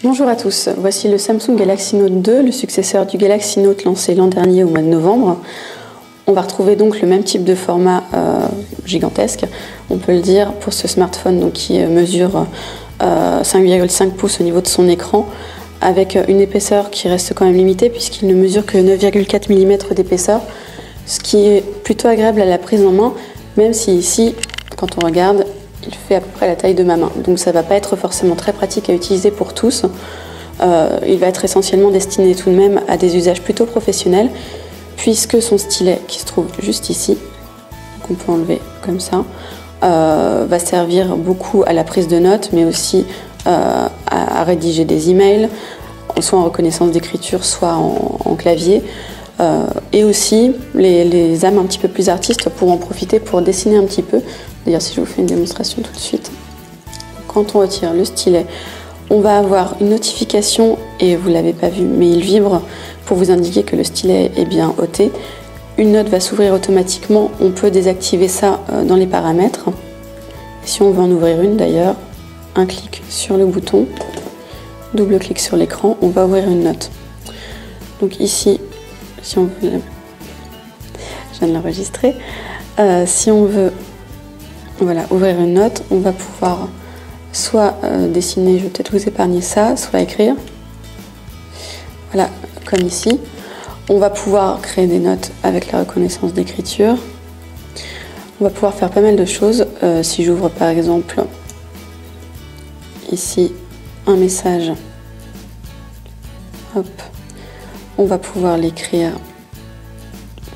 Bonjour à tous, voici le Samsung Galaxy Note 2, le successeur du Galaxy Note lancé l'an dernier au mois de novembre. On va retrouver donc le même type de format gigantesque, on peut le dire, pour ce smartphone donc, qui mesure 5,5 pouces au niveau de son écran, avec une épaisseur qui reste quand même limitée puisqu'il ne mesure que 9,4 mm d'épaisseur, ce qui est plutôt agréable à la prise en main, même si ici, quand on regarde, il fait à peu près la taille de ma main. Donc ça ne va pas être forcément très pratique à utiliser pour tous. Il va être essentiellement destiné tout de même à des usages plutôt professionnels, puisque son stylet, qui se trouve juste ici, qu'on peut enlever comme ça, va servir beaucoup à la prise de notes, mais aussi à rédiger des emails, soit en reconnaissance d'écriture, soit en clavier. Et aussi, les âmes un petit peu plus artistes pourront en profiter pour dessiner un petit peu. D'ailleurs, si je vous fais une démonstration tout de suite, quand on retire le stylet, on va avoir une notification, et vous ne l'avez pas vu, mais il vibre pour vous indiquer que le stylet est bien ôté. Une note va s'ouvrir automatiquement, on peut désactiver ça dans les paramètres. Et si on veut en ouvrir une d'ailleurs, un clic sur le bouton, double clic sur l'écran, on va ouvrir une note. Donc ici, si on veut, je viens de l'enregistrer, si on veut ouvrir une note, on va pouvoir soit dessiner, je vais peut-être vous épargner ça, soit écrire, voilà, comme ici. On va pouvoir créer des notes avec la reconnaissance d'écriture. On va pouvoir faire pas mal de choses. Si j'ouvre par exemple ici un message, hop, on va pouvoir l'écrire,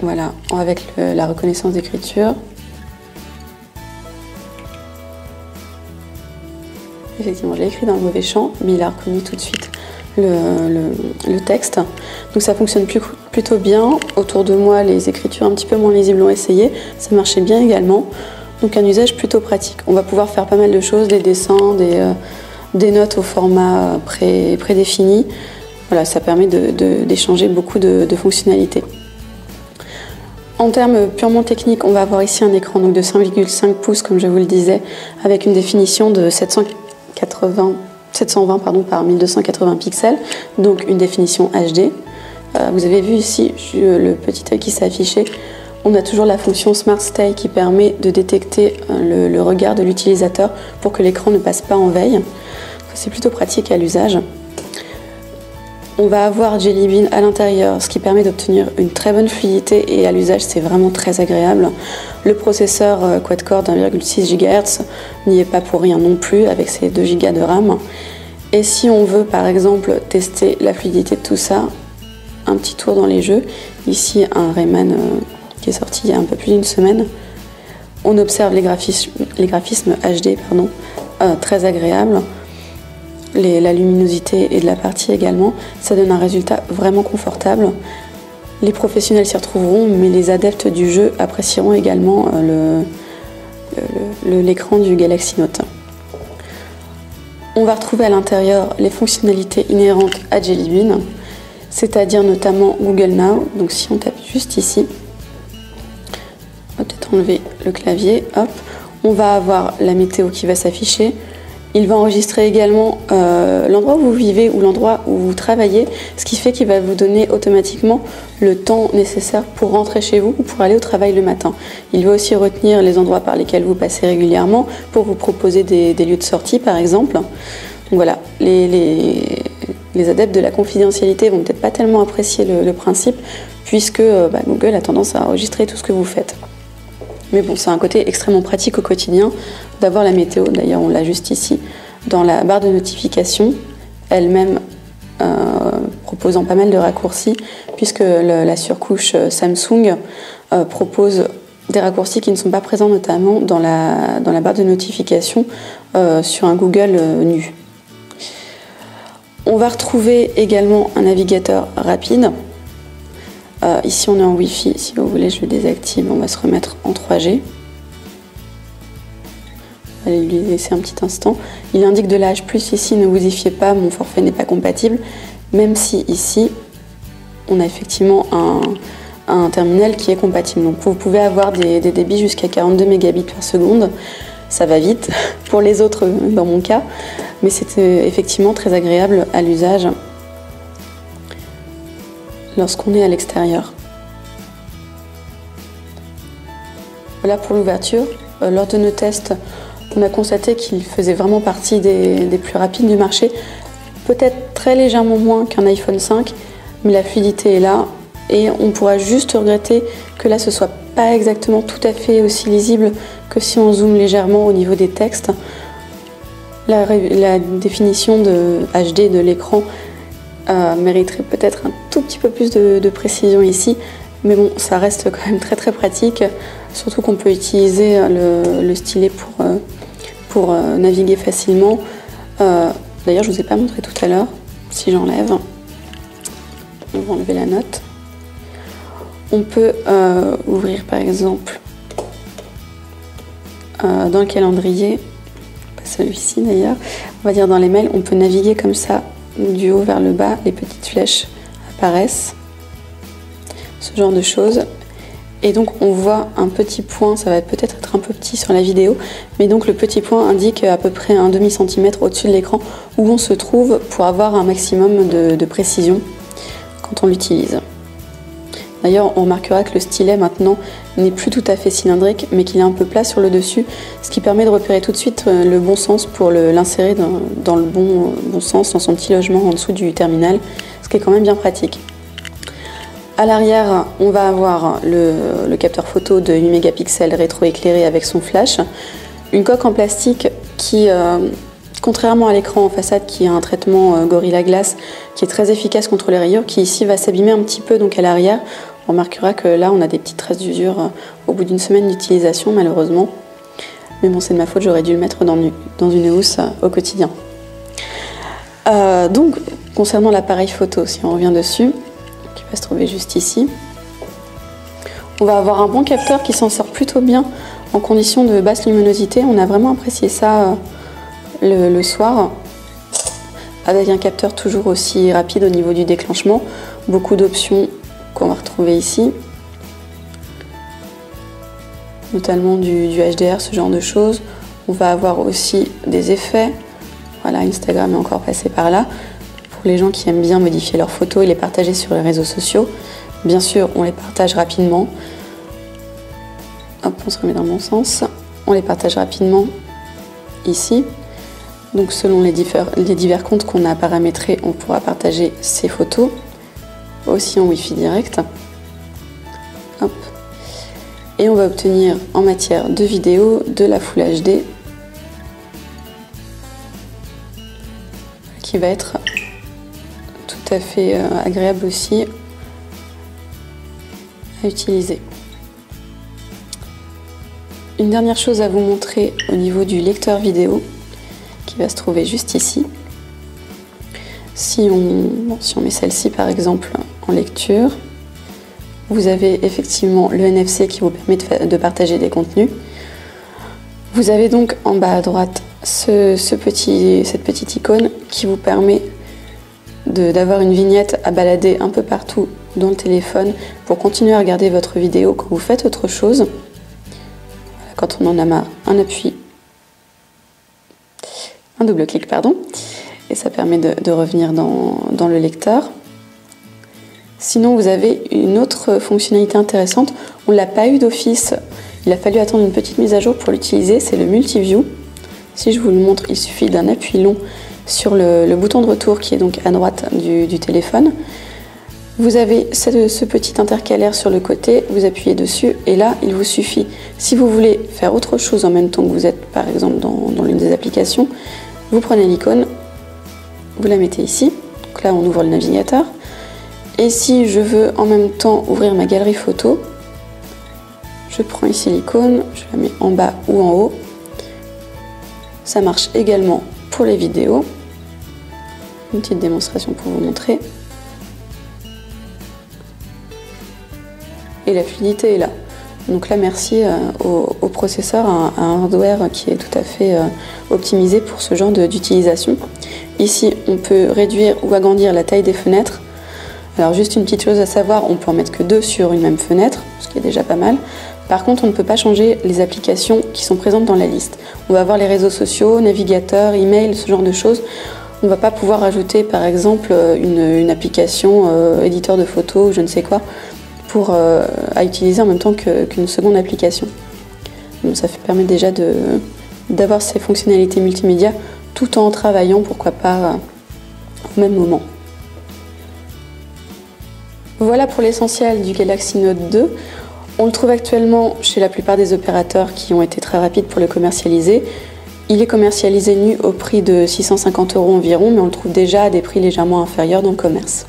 voilà, avec la reconnaissance d'écriture. Effectivement, je l'ai écrit dans le mauvais champ, mais il a reconnu tout de suite le texte. Donc ça fonctionne plutôt bien. Autour de moi, les écritures un petit peu moins lisibles l'ont essayé. Ça marchait bien également. Donc un usage plutôt pratique. On va pouvoir faire pas mal de choses, des dessins, des notes au format prédéfini. Voilà, ça permet d'échanger beaucoup de fonctionnalités. En termes purement techniques, on va avoir ici un écran donc de 5,5 pouces, comme je vous le disais, avec une définition de 720 par 1280 pixels, donc une définition HD. Vous avez vu ici le petit œil qui s'est affiché. On a toujours la fonction Smart Stay qui permet de détecter le regard de l'utilisateur pour que l'écran ne passe pas en veille. C'est plutôt pratique à l'usage. On va avoir Jelly Bean à l'intérieur, ce qui permet d'obtenir une très bonne fluidité et à l'usage c'est vraiment très agréable. Le processeur quad-core d'1,6 GHz n'y est pas pour rien non plus avec ses 2 Go de RAM. Et si on veut par exemple tester la fluidité de tout ça, un petit tour dans les jeux, ici un Rayman qui est sorti il y a un peu plus d'une semaine, on observe les graphismes HD très agréables. La luminosité et de la partie également, ça donne un résultat vraiment confortable. Les professionnels s'y retrouveront, mais les adeptes du jeu apprécieront également l'écran du Galaxy Note. On va retrouver à l'intérieur les fonctionnalités inhérentes à Jelly Bean, c'est-à-dire notamment Google Now. Donc si on tape juste ici, on va peut-être enlever le clavier, hop, on va avoir la météo qui va s'afficher. Il va enregistrer également l'endroit où vous vivez ou l'endroit où vous travaillez, ce qui fait qu'il va vous donner automatiquement le temps nécessaire pour rentrer chez vous ou pour aller au travail le matin. Il va aussi retenir les endroits par lesquels vous passez régulièrement pour vous proposer des lieux de sortie par exemple. Donc voilà, les adeptes de la confidentialité vont peut-être pas tellement apprécier le principe puisque Google a tendance à enregistrer tout ce que vous faites. Mais bon, c'est un côté extrêmement pratique au quotidien d'avoir la météo. D'ailleurs, on l'a juste ici dans la barre de notification, elle-même proposant pas mal de raccourcis, puisque la surcouche Samsung propose des raccourcis qui ne sont pas présents notamment dans la barre de notification sur un Google nu. On va retrouver également un navigateur rapide. Ici on est en Wi-Fi, si vous voulez je le désactive, on va se remettre en 3G. Allez lui laisser un petit instant. Il indique de la H+, ici ne vous y fiez pas, mon forfait n'est pas compatible, même si ici on a effectivement un terminal qui est compatible. Donc vous pouvez avoir des débits jusqu'à 42 mégabits par seconde, ça va vite, pour les autres dans mon cas. mais c'est effectivement très agréable à l'usage lorsqu'on est à l'extérieur. Voilà pour l'ouverture. Lors de nos tests, on a constaté qu'il faisait vraiment partie des plus rapides du marché. Peut-être très légèrement moins qu'un iPhone 5, mais la fluidité est là. Et on pourra juste regretter que là, ce soit pas exactement tout à fait aussi lisible que si on zoome légèrement au niveau des textes. La définition de HD de l'écran mériterait peut-être un tout petit peu plus de précision ici. Mais bon, ça reste quand même très très pratique, surtout qu'on peut utiliser le stylet pour naviguer facilement. D'ailleurs, je ne vous ai pas montré tout à l'heure. Si j'enlève, on va enlever la note. On peut ouvrir par exemple dans le calendrier, pas celui-ci d'ailleurs, on va dire dans les mails, on peut naviguer comme ça du haut vers le bas, les petites flèches apparaissent. Ce genre de choses. Et donc on voit un petit point, ça va peut-être être un peu petit sur la vidéo, mais donc le petit point indique à peu près un demi-centimètre au-dessus de l'écran où on se trouve pour avoir un maximum de précision quand on l'utilise. D'ailleurs, on remarquera que le stylet maintenant n'est plus tout à fait cylindrique, mais qu'il est un peu plat sur le dessus, ce qui permet de repérer tout de suite le bon sens pour l'insérer dans le bon sens, dans son petit logement en dessous du terminal, ce qui est quand même bien pratique. À l'arrière, on va avoir le capteur photo de 8 mégapixels rétroéclairé avec son flash, une coque en plastique qui, contrairement à l'écran en façade qui a un traitement Gorilla Glass qui est très efficace contre les rayures, qui ici va s'abîmer un petit peu donc à l'arrière. On remarquera que là on a des petites traces d'usure au bout d'une semaine d'utilisation malheureusement. Mais bon, c'est de ma faute, j'aurais dû le mettre dans une housse au quotidien. Donc, concernant l'appareil photo, si on revient dessus, qui va se trouver juste ici, on va avoir un bon capteur qui s'en sort plutôt bien en conditions de basse luminosité. On a vraiment apprécié ça le soir, avec un capteur toujours aussi rapide au niveau du déclenchement, beaucoup d'options qu'on va retrouver ici, notamment du HDR, ce genre de choses. On va avoir aussi des effets. Voilà, Instagram est encore passé par là. Pour les gens qui aiment bien modifier leurs photos et les partager sur les réseaux sociaux, bien sûr, on les partage rapidement. Hop, on se remet dans le bon sens. On les partage rapidement ici. Donc selon les divers comptes qu'on a paramétrés, on pourra partager ces photos, aussi en Wi-Fi direct. Hop. Et on va obtenir en matière de vidéo de la Full HD qui va être tout à fait agréable aussi à utiliser. Une dernière chose à vous montrer au niveau du lecteur vidéo qui va se trouver juste ici. Si on met celle-ci par exemple en lecture, vous avez effectivement le NFC qui vous permet de partager des contenus. Vous avez donc en bas à droite cette petite icône qui vous permet d'avoir une vignette à balader un peu partout dans le téléphone pour continuer à regarder votre vidéo quand vous faites autre chose. Quand on en a marre, un double clic, pardon, et ça permet de revenir dans le lecteur. Sinon, vous avez une autre fonctionnalité intéressante. On ne l'a pas eu d'office. Il a fallu attendre une petite mise à jour pour l'utiliser. C'est le Multiview. Si je vous le montre, il suffit d'un appui long sur le bouton de retour qui est donc à droite du téléphone. Vous avez ce petit intercalaire sur le côté, vous appuyez dessus et là, il vous suffit, si vous voulez faire autre chose en même temps que vous êtes par exemple dans l'une des applications, vous prenez l'icône, vous la mettez ici, donc là on ouvre le navigateur. Et si je veux en même temps ouvrir ma galerie photo, je prends ici l'icône, je la mets en bas ou en haut. Ça marche également pour les vidéos. Une petite démonstration pour vous montrer. Et la fluidité est là. Donc là, merci au processeur, à un hardware qui est tout à fait optimisé pour ce genre d'utilisation. Ici, on peut réduire ou agrandir la taille des fenêtres. Alors juste une petite chose à savoir, on peut en mettre que 2 sur une même fenêtre, ce qui est déjà pas mal. Par contre, on ne peut pas changer les applications qui sont présentes dans la liste. On va avoir les réseaux sociaux, navigateurs, email, ce genre de choses. On ne va pas pouvoir rajouter par exemple une application éditeur de photos ou je ne sais quoi à utiliser en même temps qu'une seconde application. Donc ça permet déjà d'avoir ces fonctionnalités multimédia tout en travaillant, pourquoi pas, au même moment. Voilà pour l'essentiel du Galaxy Note 2. On le trouve actuellement chez la plupart des opérateurs qui ont été très rapides pour le commercialiser. Il est commercialisé nu au prix de 650 € environ, mais on le trouve déjà à des prix légèrement inférieurs dans le commerce.